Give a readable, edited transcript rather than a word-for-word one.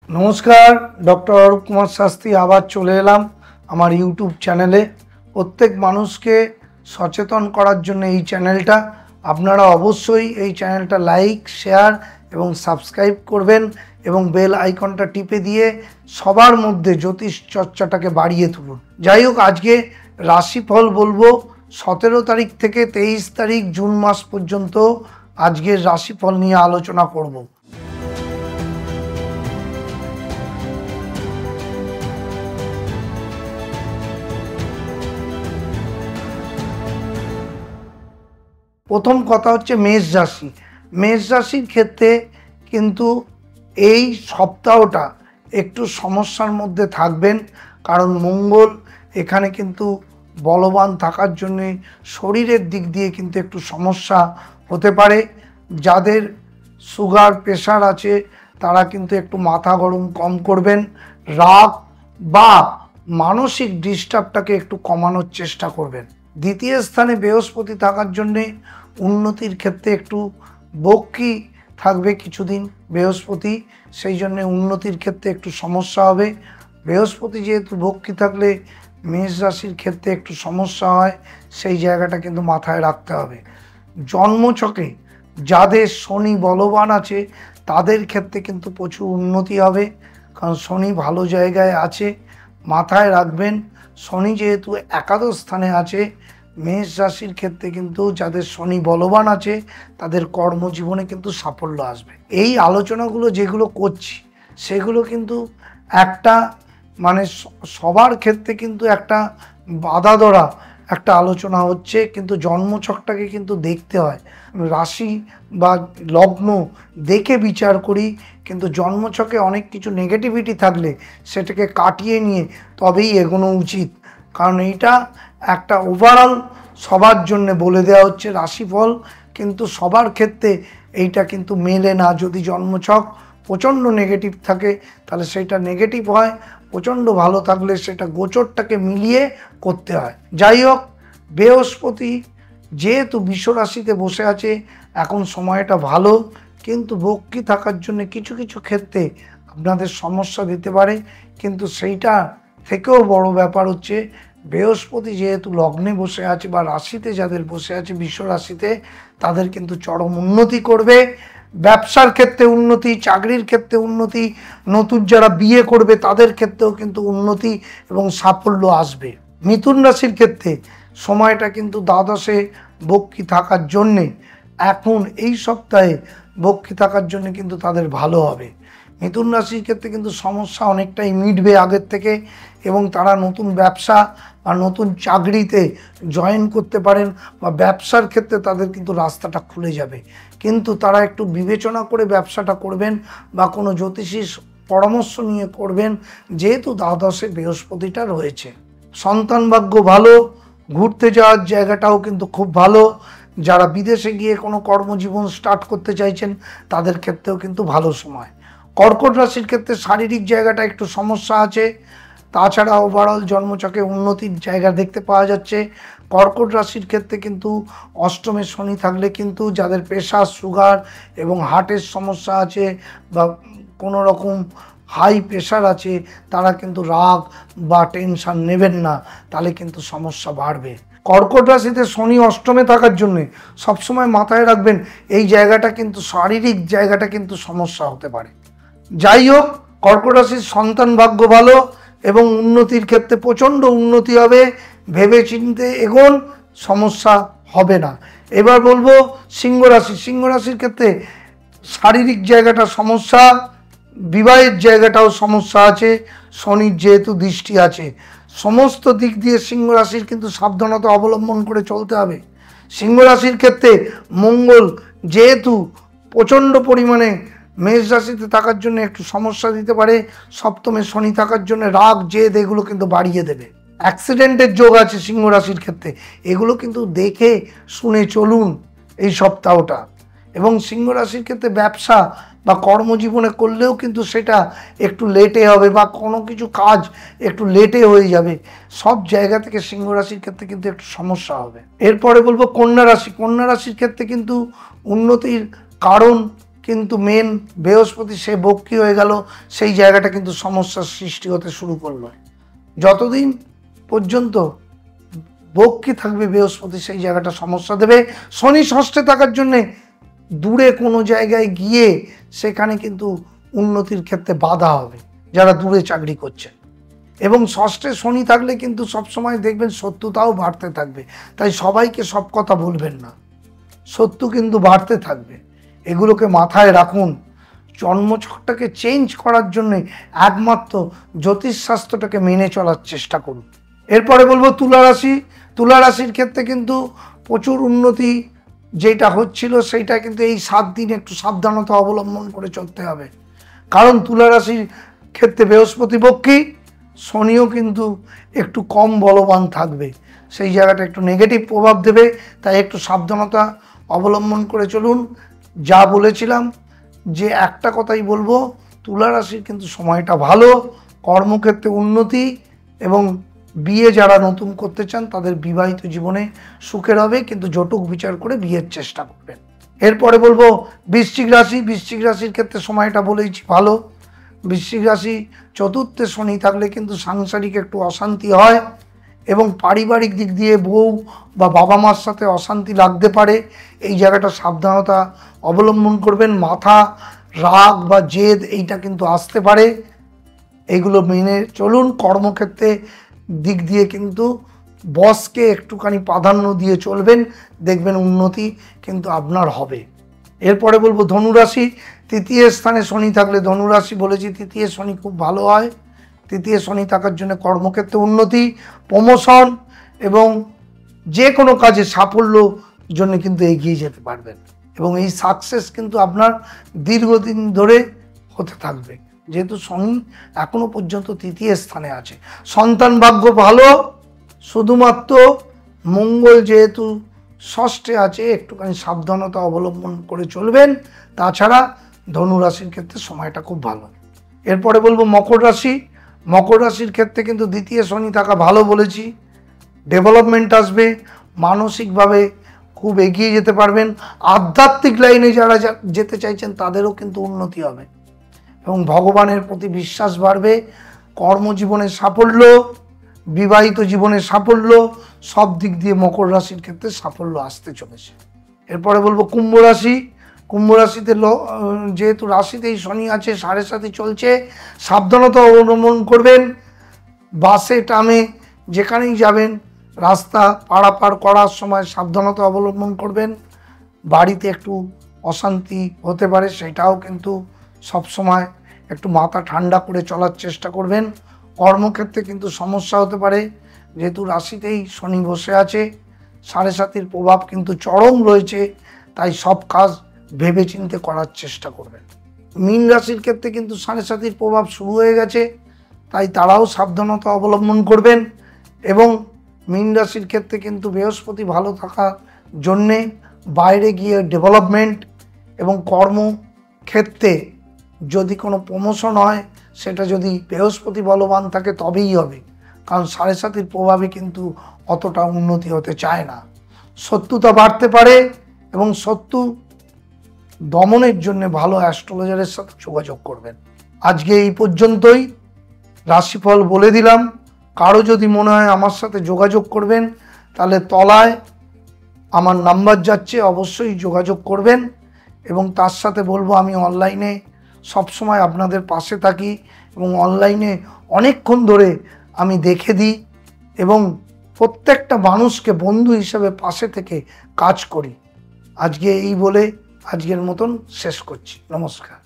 नमस्कार डॉक्टर अरूप कुमार शास्त्री आबार चले एलाम आमार यूट्यूब चैनेले प्रत्येक मानुषके सचेतन करार जन्य এই চ্যানেলটা আপনারা অবশ্যই এই চ্যানেলটা লাইক শেয়ার এবং সাবস্ক্রাইব করবেন এবং বেল আইকনটা টিপে দিয়ে সবার মধ্যে জ্যোতিষ চর্চাটাকে বাড়িয়ে তুলুন। যাই হোক, আজকে রাশিফল বলবো 17 তারিখ থেকে 23 তারিখ জুন মাস পর্যন্ত আজকের রাশিফল নিয়ে আলোচনা করব। प्रथम कथा होच्छे मेष राशि। मेष राशिर क्षेत्रे किन्तु এই সপ্তাহটা একটু সমস্যার মধ্যে থাকবেন, কারণ মঙ্গল এখানে কিন্তু বলবান থাকার জন্য শরীরের দিক দিয়ে কিন্তু একটু সমস্যা হতে পারে। যাদের সুগার প্রেশার আছে তারা কিন্তু একটু মাথা গরম কম করবেন, রাগ বা মানসিক ডিস্টার্বটাকে একটু কমানোর চেষ্টা করবেন। দ্বিতীয় স্থানে বৃহস্পতি থাকার জন্যে উন্নতির ক্ষেত্রে একটু বক্কি থাকবে কিছুদিন বৃহস্পতি, সেই জন্যে উন্নতির ক্ষেত্রে একটু সমস্যা হবে। বৃহস্পতি যেহেতু বক্কি থাকলে মেষ রাশির ক্ষেত্রে একটু সমস্যা হয়, সেই জায়গাটা কিন্তু মাথায় রাখতে হবে। জন্মছকে যাদের শনি বলবান আছে তাদের ক্ষেত্রে কিন্তু প্রচুর উন্নতি হবে, কারণ শনি ভালো জায়গায় আছে। মাথায় রাখবেন শনি যেহেতু একাদশ স্থানে আছে, মেষ রাশির ক্ষেত্রে কিন্তু যাদের শনি বলবান আছে তাদের কর্মজীবনে কিন্তু সাফল্য আসবে। এই আলোচনাগুলো যেগুলো করছি সেগুলো কিন্তু একটা মানে সবার ক্ষেত্রে কিন্তু একটা বাধা ধরা একটা আলোচনা হচ্ছে, কিন্তু জন্মছকটাকে কিন্তু দেখতে হয়। রাশি বা লগ্ন দেখে বিচার করি, কিন্তু জন্মছকে অনেক কিছু নেগেটিভিটি থাকলে সেটাকে কাটিয়ে নিয়ে তবেই এগোনো উচিত, কারণ এইটা একটা ওভারঅল সবার জন্য বলে দেওয়া হচ্ছে রাশিফল, কিন্তু সবার ক্ষেত্রে এইটা কিন্তু মেলে না। যদি জন্মছক প্রচণ্ড নেগেটিভ থাকে তাহলে সেটা নেগেটিভ হয়, প্রচণ্ড ভালো থাকলে সেটা গোচরটাকে মিলিয়ে করতে হয়। যাই হোক, বৃহস্পতি যেহেতু বৃষ রাশিতে বসে আছে এখন সময়টা ভালো, কিন্তু বক্কি থাকার জন্য কিছু কিছু ক্ষেত্রে আপনাদের সমস্যা দিতে পারে। কিন্তু সেইটা থেকেও বড় ব্যাপার হচ্ছে বৃহস্পতি যেহেতু লগ্নে বসে আছে বা রাশিতে যাদের বসে আছে বৃষ রাশিতে, তাদের কিন্তু চরম উন্নতি করবে। ব্যবসার ক্ষেত্রে উন্নতি, চাকরির ক্ষেত্রে উন্নতি, নতুন যারা বিয়ে করবে তাদের ক্ষেত্রেও কিন্তু উন্নতি এবং সাফল্য আসবে। মিথুন রাশির ক্ষেত্রে সময়টা কিন্তু দ্বাদশে বক্কি থাকার জন্যে এখন এই সপ্তাহে বক্কি থাকার জন্য কিন্তু তাদের ভালো হবে। মিথুন রাশির ক্ষেত্রে কিন্তু সমস্যা অনেকটাই মিটবে আগের থেকে, এবং তারা নতুন ব্যবসা বা নতুন চাকরিতে জয়েন করতে পারেন, বা ব্যবসার ক্ষেত্রে তাদের কিন্তু রাস্তাটা খুলে যাবে। কিন্তু তারা একটু বিবেচনা করে ব্যবসাটা করবেন বা কোনো জ্যোতিষীর পরামর্শ নিয়ে করবেন, যেহেতু দ্বাদশে বৃহস্পতিটা রয়েছে। সন্তান ভাগ্য ভালো, ঘুরতে যাওয়ার জায়গাটাও কিন্তু খুব ভালো। যারা বিদেশে গিয়ে কোনো কর্মজীবন স্টার্ট করতে চাইছেন তাদের ক্ষেত্রেও কিন্তু ভালো সময়। কর্কট রাশির ক্ষেত্রে শারীরিক জায়গাটা একটু সমস্যা আছে, তাছাড়া ওভারঅল জন্মছকে উন্নতির জায়গা দেখতে পাওয়া যাচ্ছে। কর্কট রাশির ক্ষেত্রে কিন্তু অষ্টমে শনি থাকলে কিন্তু যাদের প্রেশার সুগার এবং হার্টের সমস্যা আছে বা কোনো রকম হাই প্রেশার আছে তারা কিন্তু রাগ বা টেনশন নেবেন না, তাহলে কিন্তু সমস্যা বাড়বে। কর্কট রাশিতে শনি অষ্টমে থাকার জন্যে সবসময় মাথায় রাখবেন এই জায়গাটা কিন্তু শারীরিক জায়গাটা কিন্তু সমস্যা হতে পারে। যাই হোক, কর্কট রাশির সন্তান ভাগ্য ভালো এবং উন্নতির ক্ষেত্রে প্রচণ্ড উন্নতি হবে, ভেবে চিনতে এগোন, সমস্যা হবে না। এবার বলবো সিংহ রাশি। সিংহ রাশির ক্ষেত্রে শারীরিক জায়গাটা সমস্যা, বিবাহের জায়গাটাও সমস্যা আছে, শনির যেহেতু দৃষ্টি আছে, সমস্ত দিক দিয়ে সিংহ রাশির কিন্তু সাবধানতা অবলম্বন করে চলতে হবে। সিংহ রাশির ক্ষেত্রে মঙ্গল যেহেতু প্রচণ্ড পরিমাণে মেষ রাশিতে থাকার জন্য একটু সমস্যা দিতে পারে, সপ্তমে শনি থাকার জন্য রাগ জেদ এগুলো কিন্তু বাড়িয়ে দেবে। অ্যাক্সিডেন্টের যোগ আছে সিংহ রাশির ক্ষেত্রে, এগুলো কিন্তু দেখে শুনে চলুন এই সপ্তাহটা। এবং সিংহ রাশির ক্ষেত্রে ব্যবসা বা কর্মজীবনে করলেও কিন্তু সেটা একটু লেটে হবে, বা কোনো কিছু কাজ একটু লেটে হয়ে যাবে। সব জায়গা থেকে সিংহ রাশির ক্ষেত্রে কিন্তু একটু সমস্যা হবে। এরপরে বলবো কন্যা রাশি। কন্যা রাশির ক্ষেত্রে কিন্তু উন্নতির কারণ কিন্তু মেন বৃহস্পতি সে বক্রী হয়ে গেল, সেই জায়গাটা কিন্তু সমস্যার সৃষ্টি হতে শুরু করলো। যতদিন পর্যন্ত বক্রী থাকবে বৃহস্পতি সেই জায়গাটা সমস্যা দেবে। শনি ষষ্ঠে থাকার জন্যে দূরে কোনো জায়গায় গিয়ে সেখানে কিন্তু উন্নতির ক্ষেত্রে বাধা হবে যারা দূরে চাকরি করছে। এবং ষষ্ঠে শনি থাকলে কিন্তু সবসময় দেখবেন শত্রুতাও বাড়তে থাকবে। তাই সবাইকে সব কথা বলবেন না, শত্রু কিন্তু বাড়তে থাকবে। এগুলোকে মাথায় রাখুন। জন্মছকটাকে চেঞ্জ করার জন্য একমাত্র জ্যোতিষশাস্ত্রটাকে মেনে চলার চেষ্টা করুন। এরপরে বলবো তুলা রাশি। তুলা রাশির ক্ষেত্রে কিন্তু প্রচুর উন্নতি যেটা হচ্ছিল সেইটা কিন্তু এই 7 দিন একটু সাবধানতা অবলম্বন করে চলতে হবে। কারণ তুলা রাশির ক্ষেত্রে বৃহস্পতি বক্রী, শনিও কিন্তু একটু কম বলবান থাকবে, সেই জায়গাটা একটু নেগেটিভ প্রভাব দেবে। তাই একটু সাবধানতা অবলম্বন করে চলুন। যা বলেছিলাম যে একটা কথাই বলবো, তুলা রাশির কিন্তু সময়টা ভালো, কর্মক্ষেত্রে উন্নতি এবং বিয়ে যারা নতুন করতে চান তাদের বিবাহিত জীবনে সুখের হবে, কিন্তু জটুক বিচার করে বিয়ের চেষ্টা করবেন। এরপরে বলবো বৃশ্চিক রাশি। বৃশ্চিক রাশির ক্ষেত্রে সময়টা বলেইছি ভালো। বৃশ্চিক রাশি চতুর্থে শনি থাকলে কিন্তু সাংসারিক একটু অশান্তি হয় এবং পারিবারিক দিক দিয়ে বউ বা বাবা মার সাথে অশান্তি লাগতে পারে। এই জায়গাটা সাবধানতা অবলম্বন করবেন। মাথা রাগ বা জেদ এইটা কিন্তু আসতে পারে, এইগুলো মেনে চলুন। কর্মক্ষেত্রে দিক দিয়ে কিন্তু বসকে একটুখানি প্রাধান্য দিয়ে চলবেন, দেখবেন উন্নতি কিন্তু আপনার হবে। এরপরে বলবো ধনুরাশি। তৃতীয় স্থানে শনি থাকলে, ধনুরাশি বলেছি তৃতীয় শনি খুব ভালো হয়। তৃতীয় শনি থাকার জন্য কর্মক্ষেত্রে উন্নতি, প্রমোশন এবং যে কোনো কাজে সাফল্য জন্য কিন্তু এগিয়ে যেতে পারবেন এবং এই সাকসেস কিন্তু আপনার দীর্ঘদিন ধরে হতে থাকবে, যেহেতু শনি এখনো পর্যন্ত তৃতীয় স্থানে আছে। সন্তান ভাগ্য ভালো, শুধুমাত্র মঙ্গল যেহেতু ষষ্ঠে আছে একটুখানি সাবধানতা অবলম্বন করে চলবেন। তাছাড়া ধনুরাশির ক্ষেত্রে সময়টা খুব ভালো। এরপরে বলবো মকর রাশি। মকর রাশির ক্ষেত্রে কিন্তু দ্বিতীয় শনি থাকা ভালো বলেছি, ডেভেলপমেন্ট আসবে, মানসিকভাবে খুব এগিয়ে যেতে পারবেন। আধ্যাত্মিক লাইনে যারা যেতে চাইছেন তাদেরও কিন্তু উন্নতি হবে এবং ভগবানের প্রতি বিশ্বাস বাড়বে। কর্মজীবনের সাফল্য, বিবাহিত জীবনের সাফল্য, সব দিক দিয়ে মকর রাশির ক্ষেত্রে সাফল্য আসতে চলেছে। এরপরে বলবো কুম্ভ রাশি। কুম্ভ রাশিতে যেহেতু রাশিতেই শনি আছে, 7.5 চলছে, সাবধানতা অবলম্বন করবেন। বাসে ট্রামে যেখানেই যাবেন রাস্তা পারাপার করার সময় সাবধানতা অবলম্বন করবেন। বাড়িতে একটু অশান্তি হতে পারে, সেটাও কিন্তু সবসময় একটু মাথা ঠান্ডা করে চলার চেষ্টা করবেন। কর্মক্ষেত্রে কিন্তু সমস্যা হতে পারে, যেহেতু রাশিতেই শনি বসে আছে, 7.5 প্রভাব কিন্তু চরম রয়েছে, তাই সব কাজ ভেবেচিন্তে করার চেষ্টা করবেন। মীন রাশির ক্ষেত্রে কিন্তু 7.5 প্রভাব শুরু হয়ে গেছে, তাই তারাও সাবধানতা অবলম্বন করবেন। এবং মীন রাশির ক্ষেত্রে কিন্তু বৃহস্পতি ভালো থাকার জন্যে বাইরে গিয়ে ডেভেলপমেন্ট এবং কর্মক্ষেত্রে যদি কোনো প্রমোশন হয় সেটা যদি বৃহস্পতি বলবান থাকে তবেই হবে, কারণ 7.5 প্রভাবে কিন্তু অতটা উন্নতি হতে চায় না। শত্রুতা বাড়তে পারে এবং শত্রু দমনের জন্য ভালো অ্যাস্ট্রোলজারের সাথে যোগাযোগ করবেন। আজকে এই পর্যন্তই, রাশিফল বলে দিলাম। কারো যদি মনে হয় আমার সাথে যোগাযোগ করবেন তাহলে তলায় আমার নাম্বার যাচ্ছে, অবশ্যই যোগাযোগ করবেন। এবং তার সাথে বলবো আমি অনলাইনে সবসময় আপনাদের পাশে থাকি এবং অনলাইনে অনেকক্ষণ ধরে আমি দেখে দিই এবং প্রত্যেকটা মানুষকে বন্ধু হিসেবে পাশে থেকে কাজ করি। আজকে এই বলে আজকের মতন শেষ করছি। নমস্কার।